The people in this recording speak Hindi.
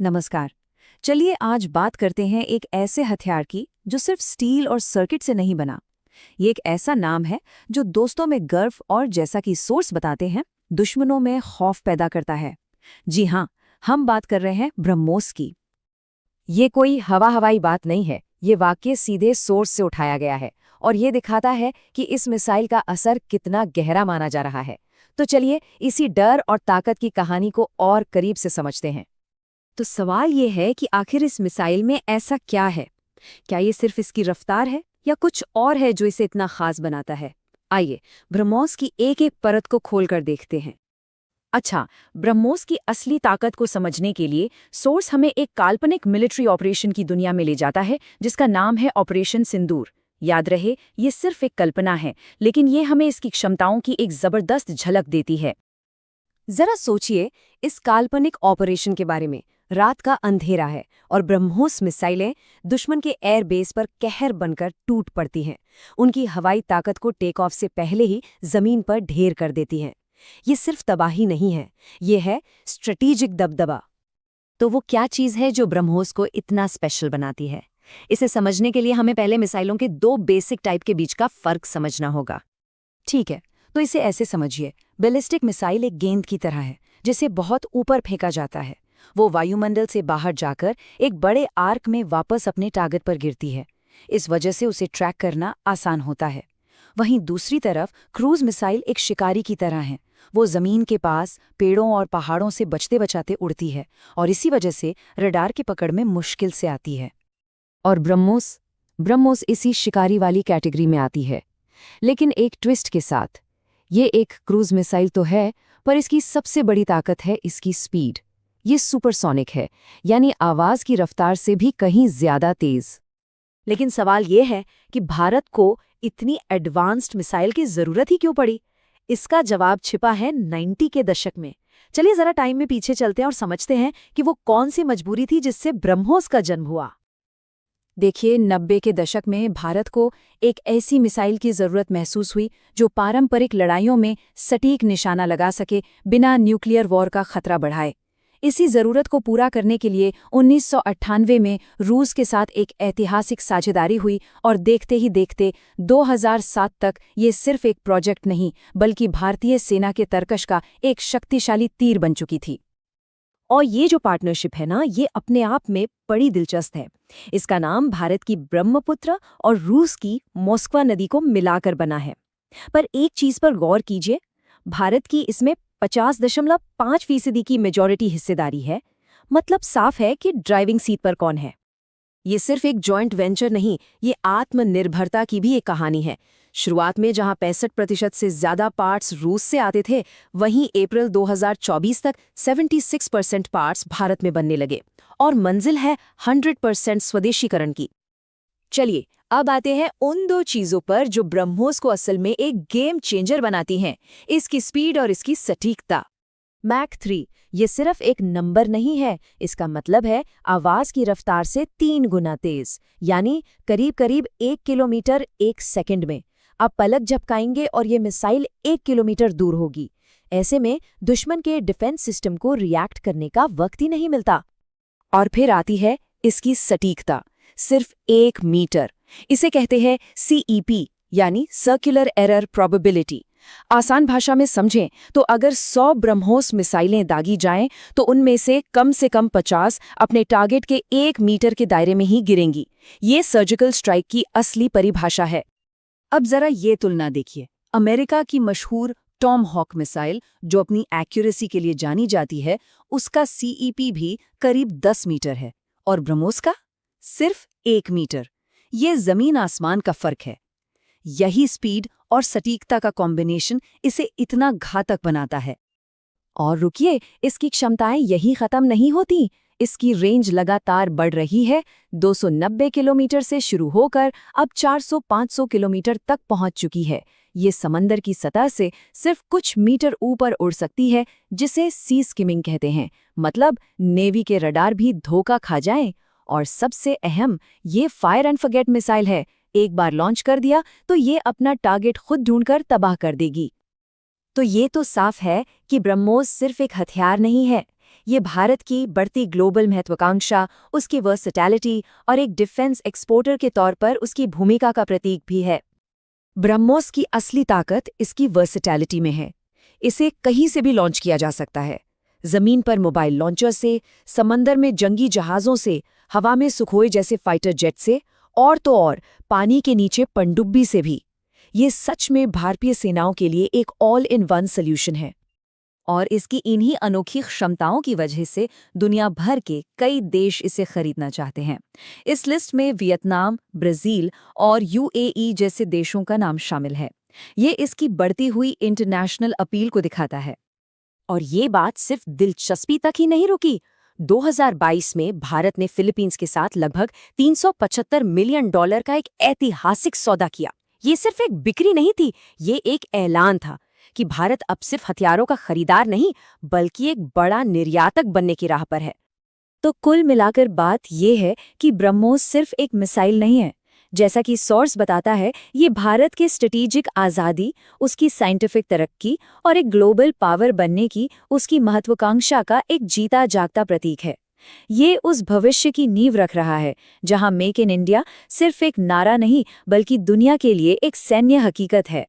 नमस्कार। चलिए आज बात करते हैं एक ऐसे हथियार की जो सिर्फ स्टील और सर्किट से नहीं बना। ये एक ऐसा नाम है जो दोस्तों में गर्व और, जैसा कि सोर्स बताते हैं, दुश्मनों में खौफ पैदा करता है। जी हाँ, हम बात कर रहे हैं ब्रह्मोस की। ये कोई हवाई बात नहीं है। ये वाक्य सीधे सोर्स से उठाया गया है और ये दिखाता है कि इस मिसाइल का असर कितना गहरा माना जा रहा है। तो चलिए इसी डर और ताकत की कहानी को और करीब से समझते हैं। तो सवाल ये है कि आखिर इस मिसाइल में ऐसा क्या है? क्या ये सिर्फ इसकी रफ्तार है या कुछ और है जो इसे इतना खास बनाता है? आइए ब्रह्मोस की एक एक परत को खोलकर देखते हैं। अच्छा, ब्रह्मोस की असली ताकत को समझने के लिए सोर्स हमें एक काल्पनिक मिलिट्री ऑपरेशन की दुनिया में ले जाता है जिसका नाम है ऑपरेशन सिंदूर। याद रहे, ये सिर्फ एक कल्पना है, लेकिन ये हमें इसकी क्षमताओं की एक जबरदस्त झलक देती है। जरा सोचिए इस काल्पनिक ऑपरेशन के बारे में। रात का अंधेरा है और ब्रह्मोस मिसाइलें दुश्मन के एयरबेस पर कहर बनकर टूट पड़ती हैं। उनकी हवाई ताकत को टेक ऑफ से पहले ही जमीन पर ढेर कर देती हैं। ये सिर्फ तबाही नहीं है, ये है स्ट्रेटेजिक दबदबा। तो वो क्या चीज़ है जो ब्रह्मोस को इतना स्पेशल बनाती है? इसे समझने के लिए हमें पहले मिसाइलों के दो बेसिक टाइप के बीच का फर्क समझना होगा। ठीक है, तो इसे ऐसे समझिए। बैलिस्टिक मिसाइल एक गेंद की तरह है जिसे बहुत ऊपर फेंका जाता है। वो वायुमंडल से बाहर जाकर एक बड़े आर्क में वापस अपने टारगेट पर गिरती है। इस वजह से उसे ट्रैक करना आसान होता है। वहीं दूसरी तरफ क्रूज मिसाइल एक शिकारी की तरह है। वो जमीन के पास पेड़ों और पहाड़ों से बचते बचाते उड़ती है और इसी वजह से रडार की पकड़ में मुश्किल से आती है। और ब्रह्मोस इसी शिकारी वाली कैटेगरी में आती है, लेकिन एक ट्विस्ट के साथ। ये एक क्रूज मिसाइल तो है, पर इसकी सबसे बड़ी ताकत है इसकी स्पीड। ये सुपरसोनिक है, यानी आवाज की रफ्तार से भी कहीं ज्यादा तेज। लेकिन सवाल ये है कि भारत को इतनी एडवांस्ड मिसाइल की जरूरत ही क्यों पड़ी? इसका जवाब छिपा है 90 के दशक में। चलिए जरा टाइम में पीछे चलते हैं और समझते हैं कि वो कौन सी मजबूरी थी जिससे ब्रह्मोस का जन्म हुआ। देखिए, 90 के दशक में भारत को एक ऐसी मिसाइल की जरूरत महसूस हुई जो पारंपरिक लड़ाइयों में सटीक निशाना लगा सके, बिना न्यूक्लियर वॉर का खतरा बढ़ाए। इसी जरूरत को पूरा करने के लिए 1998 में रूस के साथ एक ऐतिहासिक साझेदारी हुई और देखते ही देखते 2007 तक ये सिर्फ एक प्रोजेक्ट नहीं बल्कि भारतीय सेना के तरकश का एक शक्तिशाली तीर बन चुकी थी। और ये जो पार्टनरशिप है ना, ये अपने आप में बड़ी दिलचस्प है। इसका नाम भारत की ब्रह्मपुत्र और रूस की मोस्कवा नदी को मिलाकर बना है। पर एक चीज पर गौर कीजिए, भारत की इसमें 50.5% की मेजॉरिटी हिस्सेदारी है। मतलब साफ है कि ड्राइविंग सीट पर कौन है। ये सिर्फ एक जॉइंट वेंचर नहीं, ये आत्मनिर्भरता की भी एक कहानी है। शुरुआत में जहां 65% से ज्यादा पार्ट्स रूस से आते थे, वहीं अप्रैल 2024 तक 76% पार्ट्स भारत में बनने लगे और मंजिल है 100% स्वदेशीकरण की। चलिए अब आते हैं उन दो चीजों पर जो ब्रह्मोस को असल में एक गेम चेंजर बनाती हैं, इसकी स्पीड और इसकी सटीकता। मैक 3 ये सिर्फ एक नंबर नहीं है, इसका मतलब है आवाज की रफ्तार से 3 गुना तेज, यानी करीब करीब 1 किलोमीटर 1 सेकंड में। आप पलक झपकाएंगे और ये मिसाइल 1 किलोमीटर दूर होगी। ऐसे में दुश्मन के डिफेंस सिस्टम को रिएक्ट करने का वक्त ही नहीं मिलता। और फिर आती है इसकी सटीकता, सिर्फ 1 मीटर। इसे कहते हैं CEP, यानी सर्कुलर एरर प्रोबेबिलिटी। आसान भाषा में समझें तो अगर 100 ब्रह्मोस मिसाइलें दागी जाएं तो उनमें से कम 50 अपने टारगेट के 1 मीटर के दायरे में ही गिरेंगी। ये सर्जिकल स्ट्राइक की असली परिभाषा है। अब जरा ये तुलना देखिए। अमेरिका की मशहूर टॉम हॉक मिसाइल, जो अपनी एक्यूरेसी के लिए जानी जाती है, उसका CEP भी करीब 10 मीटर है और ब्रह्मोस का सिर्फ 1 मीटर। ये जमीन आसमान का फर्क है। यही स्पीड और सटीकता का कॉम्बिनेशन इसे इतना घातक बनाता है। और रुकिए, इसकी क्षमताएं यही खत्म नहीं होती। इसकी रेंज लगातार बढ़ रही है। 290 किलोमीटर से शुरू होकर अब 400-500 किलोमीटर तक पहुंच चुकी है। ये समंदर की सतह से सिर्फ कुछ मीटर ऊपर उड़ सकती है, जिसे सी स्किमिंग कहते हैं। मतलब नेवी के रडार भी धोखा खा जाएं। और सबसे अहम, ये फायर एंड फॉरगेट मिसाइल है। एक बार लॉन्च कर दिया तो ये अपना टारगेट खुद ढूंढकर तबाह कर देगी। तो ये तो साफ है कि ब्रह्मोस सिर्फ एक हथियार नहीं है, ये भारत की बढ़ती ग्लोबल महत्वाकांक्षा, उसकी वर्सटैलिटी और एक डिफेंस एक्सपोर्टर के तौर पर उसकी भूमिका का प्रतीक भी है। ब्रह्मोस की असली ताकत इसकी वर्सटैलिटी में है। इसे कहीं से भी लॉन्च किया जा सकता है, जमीन पर मोबाइल लॉन्चर से, समंदर में जंगी जहाज़ों से, हवा में सुखोई जैसे फाइटर जेट से, और तो और पानी के नीचे पनडुब्बी से भी। ये सच में भारतीय सेनाओं के लिए एक ऑल इन वन सॉल्यूशन है। और इसकी इन्हीं अनोखी क्षमताओं की वजह से दुनिया भर के कई देश इसे खरीदना चाहते हैं। इस लिस्ट में वियतनाम, ब्राजील और यूएई जैसे देशों का नाम शामिल है। ये इसकी बढ़ती हुई इंटरनेशनल अपील को दिखाता है। और ये बात सिर्फ दिलचस्पी तक ही नहीं रुकी। 2022 में भारत ने फिलीपींस के साथ लगभग $375 मिलियन का एक ऐतिहासिक सौदा किया। ये सिर्फ एक बिक्री नहीं थी, ये एक ऐलान था कि भारत अब सिर्फ हथियारों का खरीदार नहीं, बल्कि एक बड़ा निर्यातक बनने की राह पर है। तो कुल मिलाकर बात ये है कि ब्रह्मोस सिर्फ एक मिसाइल नहीं है। जैसा कि सोर्स बताता है, ये भारत के स्ट्रेटेजिक आज़ादी, उसकी साइंटिफिक तरक्की और एक ग्लोबल पावर बनने की उसकी महत्वाकांक्षा का एक जीता जागता प्रतीक है। ये उस भविष्य की नींव रख रहा है जहां मेक इन इंडिया सिर्फ एक नारा नहीं, बल्कि दुनिया के लिए एक सैन्य हकीकत है।